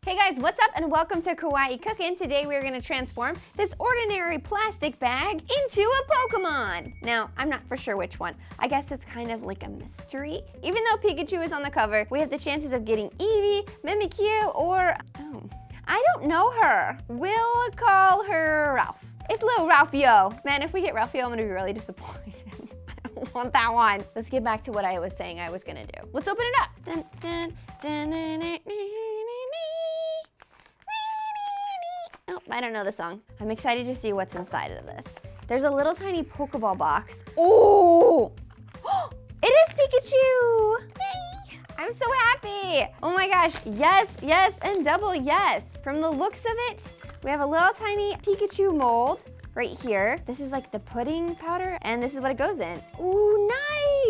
Hey guys, what's up and welcome to Kawaii Cookin. Today we're gonna transform this ordinary plastic bag into a Pokemon. Now, I'm not for sure which one. I guess it's kind of like a mystery. Even though Pikachu is on the cover, we have the chances of getting Eevee, Mimikyu, or, I don't know her. We'll call her Ralph. It's little Ralphio. Man, if we get Ralphio, I'm gonna be really disappointed. I don't want that one. Let's get back to what I was saying I was gonna do. Let's open it up. Dun, dun, dun, dun, dun, dun. Oh, I don't know the song. I'm excited to see what's inside of this. There's a little tiny Pokeball box. Oh! It is Pikachu! Yay! I'm so happy! Oh my gosh, yes, yes, and double yes. From the looks of it, we have a little tiny Pikachu mold right here. This is like the pudding powder, and this is what it goes in. Ooh,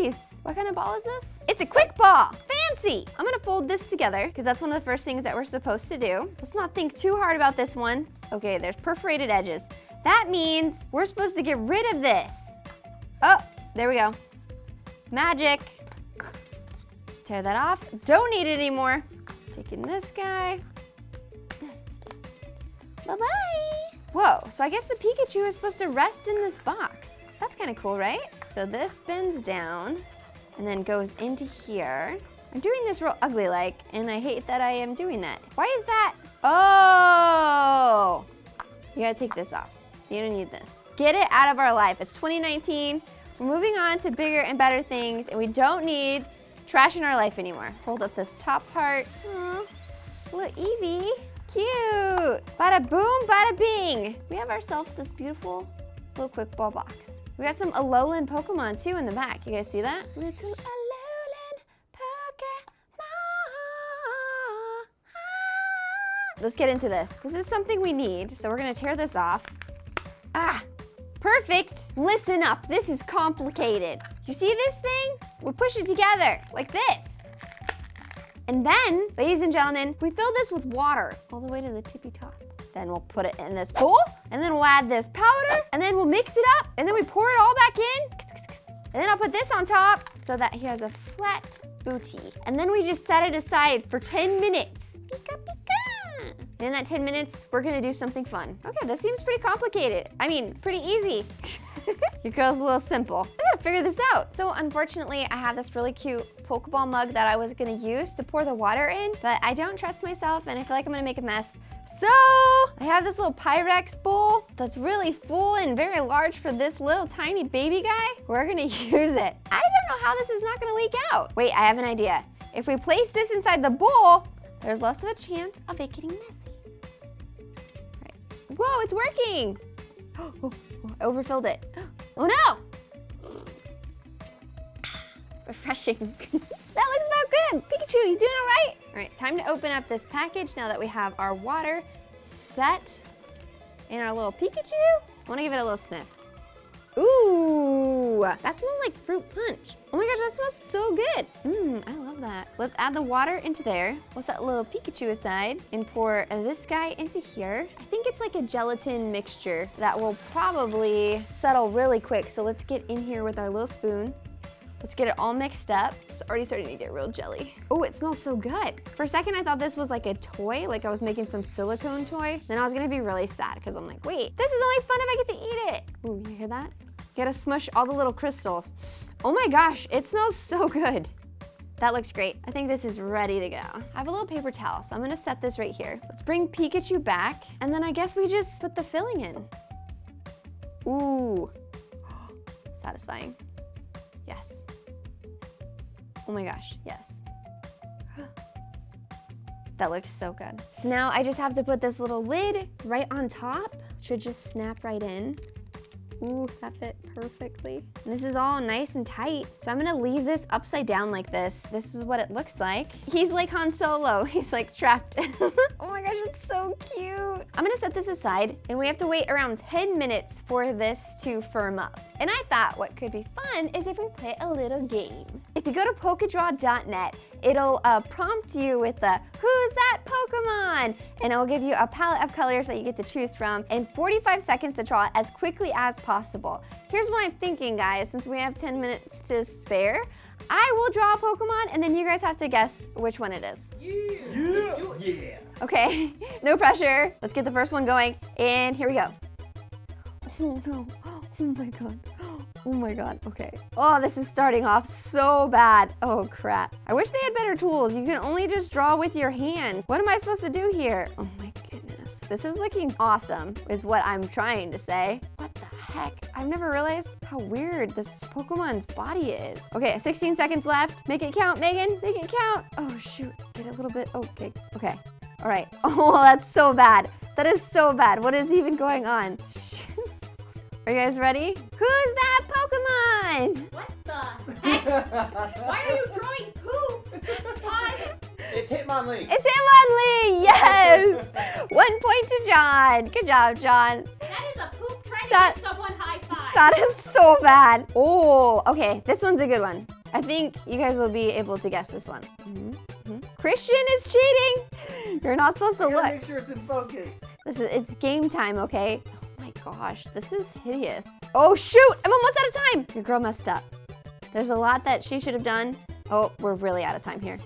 nice! What kind of ball is this? It's a quick ball. Fancy! I'm gonna fold this together because that's one of the first things that we're supposed to do. Let's not think too hard about this one. Okay, there's perforated edges. That means we're supposed to get rid of this. Oh, there we go. Magic. Tear that off. Don't need it anymore. Taking this guy. Bye-bye. Whoa, so I guess the Pikachu is supposed to rest in this box. That's kind of cool, right? So this spins down and then goes into here. I'm doing this real ugly-like, and I hate that I am doing that. Why is that? Oh! You gotta take this off. You don't need this. Get it out of our life. It's 2019. We're moving on to bigger and better things, and we don't need trash in our life anymore. Fold up this top part. Aw, little Eevee. Cute. Bada boom, bada bing. We have ourselves this beautiful little quick ball box. We got some Alolan Pokemon too in the back. You guys see that? Little Alolan Pokemon. Let's get into this. This is something we need, so we're gonna tear this off. Ah, perfect. Listen up, this is complicated. You see this thing? We push it together like this. And then, ladies and gentlemen, we fill this with water all the way to the tippy top. Then we'll put it in this bowl, and then we'll add this powder, and then we'll mix it up, and then we pour it all back in. And then I'll put this on top so that he has a flat booty. And then we just set it aside for 10 minutes. Pika, pika. And in that 10 minutes, we're gonna do something fun. Okay, this seems pretty complicated. I mean, pretty easy. Your girl's a little simple. I gotta figure this out. So unfortunately, I have this really cute Pokeball mug that I was gonna use to pour the water in, but I don't trust myself and I feel like I'm gonna make a mess. So I have this little Pyrex bowl that's really full and very large for this little tiny baby guy. We're gonna use it. I don't know how this is not gonna leak out. Wait, I have an idea. If we place this inside the bowl, there's less of a chance of it getting messy. Right. Whoa, it's working. Oh, I overfilled it. Oh no! Refreshing. That looks about good. Pikachu, you doing all right? All right, time to open up this package now that we have our water set in our little Pikachu. I wanna give it a little sniff. Ooh, that smells like fruit punch. Oh my gosh, that smells so good. I love that. Let's add the water into there. We'll set a little Pikachu aside and pour this guy into here. I think it's like a gelatin mixture that will probably settle really quick. So let's get in here with our little spoon. Let's get it all mixed up. It's already starting to get real jelly. Oh, it smells so good. For a second, I thought this was like a toy, like I was making some silicone toy. Then I was gonna be really sad because I'm like, wait, this is only fun if I get to eat it. Ooh, you hear that? You gotta smush all the little crystals. Oh my gosh, it smells so good. That looks great. I think this is ready to go. I have a little paper towel, so I'm gonna set this right here. Let's bring Pikachu back, and then I guess we just put the filling in. Ooh, satisfying. Yes. Oh my gosh, yes. That looks so good. So now I just have to put this little lid right on top. Should just snap right in. Ooh, that fit perfectly. And this is all nice and tight. So I'm gonna leave this upside down like this. This is what it looks like. He's like Han Solo. He's like trapped. Oh my gosh, it's so cute. I'm gonna set this aside and we have to wait around 10 minutes for this to firm up. And I thought what could be fun is if we play a little game. If you go to Pokedraw.net, it'll prompt you with the "Who's that Pokemon?" and it'll give you a palette of colors that you get to choose from and 45 seconds to draw it as quickly as possible. Here's what I'm thinking, guys. Since we have 10 minutes to spare, I will draw a Pokemon and then you guys have to guess which one it is. Yeah. Let's do it. Yeah. Okay, no pressure. Let's get the first one going. And here we go. Oh no, oh my God. Oh my God, okay. Oh, this is starting off so bad. Oh crap. I wish they had better tools. You can only just draw with your hand. What am I supposed to do here? Oh my goodness. This is looking awesome, is what I'm trying to say. What the heck? I've never realized how weird this Pokemon's body is. Okay, 16 seconds left. Make it count, Megan, make it count. Oh shoot, get a little bit, okay, okay. All right, oh, that's so bad. That is so bad. What is even going on? Are you guys ready? Who's that Pokemon? What the heck? Why are you drawing poop on? It's Hitmonlee. It's Hitmonlee, yes! 1 point to John. Good job, John. That is a poop trying to give someone high five. That is so bad. Oh, okay, this one's a good one. I think you guys will be able to guess this one. Christian is cheating. You're not supposed to look. Make sure it's in focus. It's game time, okay? Oh my gosh, this is hideous. Oh shoot, I'm almost out of time. Your girl messed up. There's a lot that she should have done. Oh, we're really out of time here.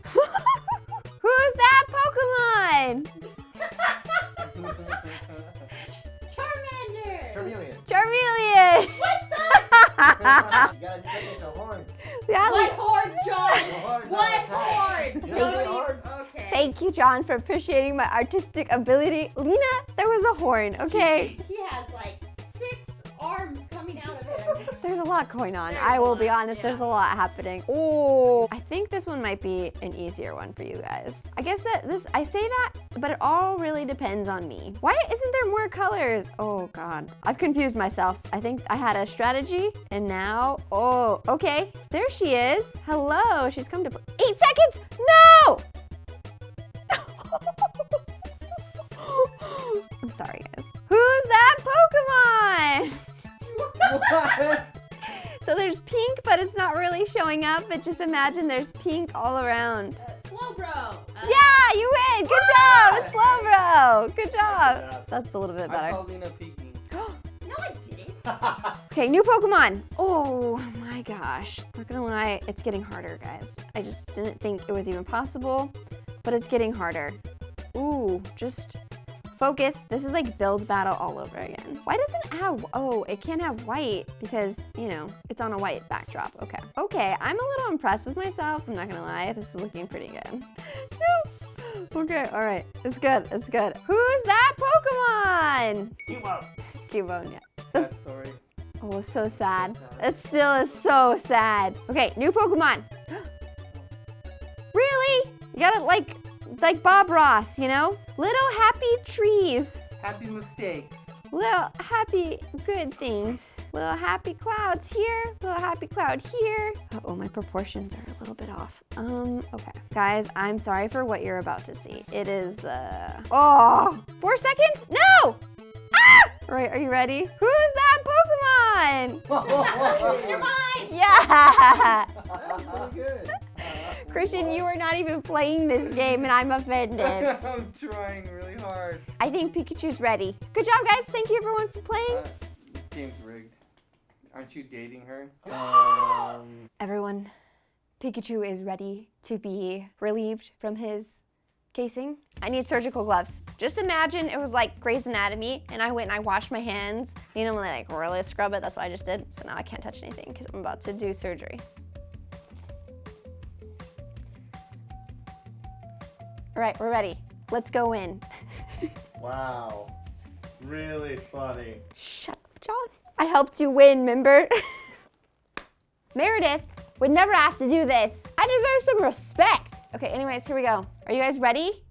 Who's that Pokemon? Charmander. Charmeleon. Charmeleon. What the? You gotta get the horns. Yeah, What horns, John? horns on What his head. horns? You know the horns? Okay. Thank you, John, for appreciating my artistic ability. Lena, there was a horn, okay? He has like 6 arms coming out of him. There's a lot going on. There's I a will be lot, honest, yeah. there's a lot happening. Oh, I think this one might be an easier one for you guys. I guess I say that, but it all really depends on me. Why isn't there more colors? Oh God, I've confused myself. I think I had a strategy and now, oh, okay. There she is. Hello, she's come to play. 8 seconds, no! I'm sorry, guys. Who's that Pokemon? What? So there's pink, but it's not really showing up, but just imagine there's pink all around. Slowbro. Yeah, you win! Good job, Slowbro! Good job! That's a little bit I better. saw Lena peeking. No, I didn't. Okay, new Pokemon. Oh my gosh. Not gonna lie, it's getting harder, guys. I just didn't think it was even possible, but it's getting harder. Ooh, just focus. This is like build battle all over again. Why doesn't it have, oh, it can't have white because, you know, it's on a white backdrop. Okay. Okay, I'm a little impressed with myself. I'm not gonna lie, this is looking pretty good. Okay, all right, it's good, it's good. Who's that Pokemon? Cubone. It's Cubone, yeah. Sad story. Oh, so sad. It still is so sad. Okay, new Pokemon. Really? You gotta like Bob Ross, you know? Little happy trees. Happy mistakes. Little happy good things. Little happy clouds here. Little happy cloud here. Uh-oh, my proportions are a little bit off. Okay. Guys, I'm sorry for what you're about to see. It is, oh, 4 seconds? No! Ah! All right, are you ready? Who's that Pokemon? Choose your mind. Yeah! That's really good. Christian, you are not even playing this game and I'm offended. I'm trying really hard. I think Pikachu's ready. Good job, guys. Thank you, everyone, for playing. This game's rigged. Aren't you dating her? Everyone, Pikachu is ready to be relieved from his casing. I need surgical gloves. Just imagine it was like Grey's Anatomy and I went and I washed my hands. You know when they like really scrub it? That's what I just did. So now I can't touch anything because I'm about to do surgery. All right, we're ready. Let's go in. Wow. Really funny. Shut up, John. I helped you win, remember? Meredith would never have to do this. I deserve some respect. Okay, anyways, here we go. Are you guys ready?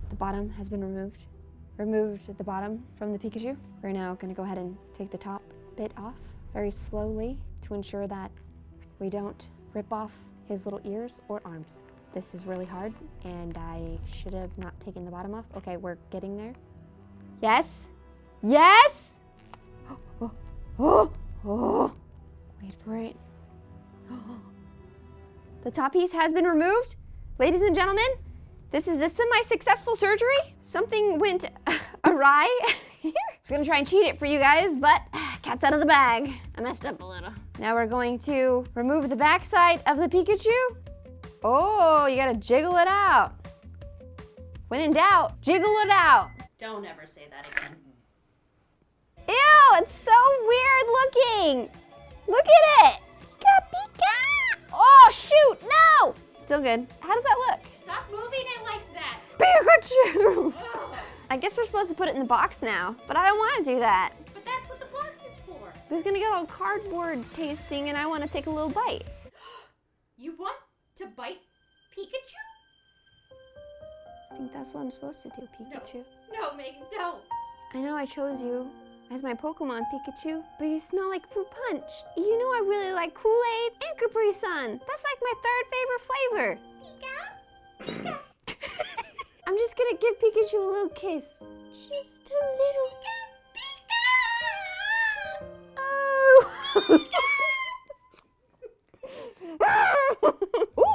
The bottom has been removed. Removed the bottom from the Pikachu. We're now gonna go ahead and take the top bit off very slowly to ensure that we don't rip off his little ears or arms. This is really hard and I should have not taken the bottom off. Okay, we're getting there. Yes, yes! Oh, wait for it. The top piece has been removed. Ladies and gentlemen, this is a semi-successful surgery. Something went awry here. I was gonna try and cheat it for you guys, but cat's out of the bag. I messed up a little. Now we're going to remove the backside of the Pikachu. Oh, you gotta jiggle it out. When in doubt, jiggle it out. Don't ever say that again. Ew, it's so weird looking. Look at it. Pika, pika. Oh, shoot, no. Still good. How does that look? Stop moving it like that. Pikachu. Ugh. I guess we're supposed to put it in the box now, but I don't want to do that. But that's what the box is for. It's gonna get all cardboard tasting and I want to take a little bite. You want to bite Pikachu? I think that's what I'm supposed to do, Pikachu. No, Megan, don't. I know I chose you as my Pokemon, Pikachu, but you smell like fruit punch. You know I really like Kool-Aid and Capri Sun. That's like my third favorite flavor. Pika? I'm just gonna give Pikachu a little kiss. Just a little. Oh.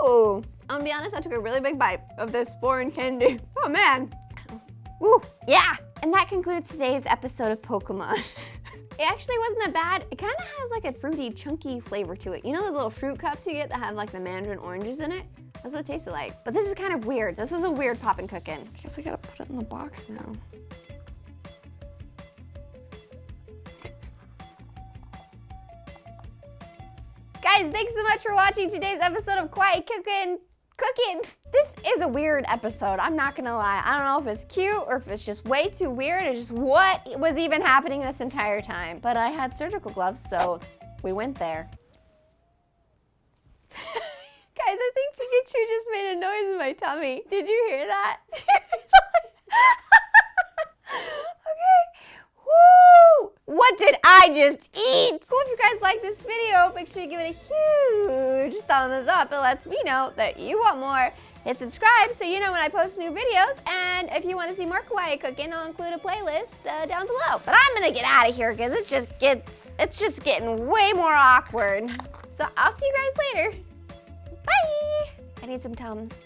Ooh. I'm gonna be honest, I took a really big bite of this foreign candy. Oh man. Ooh, yeah. And that concludes today's episode of Pokemon. It actually wasn't that bad. It kind of has like a fruity, chunky flavor to it. You know those little fruit cups you get that have like the mandarin oranges in it? That's what it tasted like. But this is kind of weird. This was a weird Poppin' Cookin'. I guess I gotta put it in the box now. Guys, thanks so much for watching today's episode of Kawaii Cookin'. This is a weird episode, I'm not gonna lie. I don't know if it's cute or if it's just way too weird or just what was even happening this entire time. But I had surgical gloves, so we went there. Guys, I think Pikachu just made a noise in my tummy. Did you hear that? Okay. Woo! What did I just eat? So if you guys like this video, make sure you give it a huge thumbs up. It lets me know that you want more. Hit subscribe so you know when I post new videos. And if you want to see more Kawaii Cookin', I'll include a playlist down below. But I'm gonna get out of here because it's just getting way more awkward. So I'll see you guys later. Bye! I need some Tums.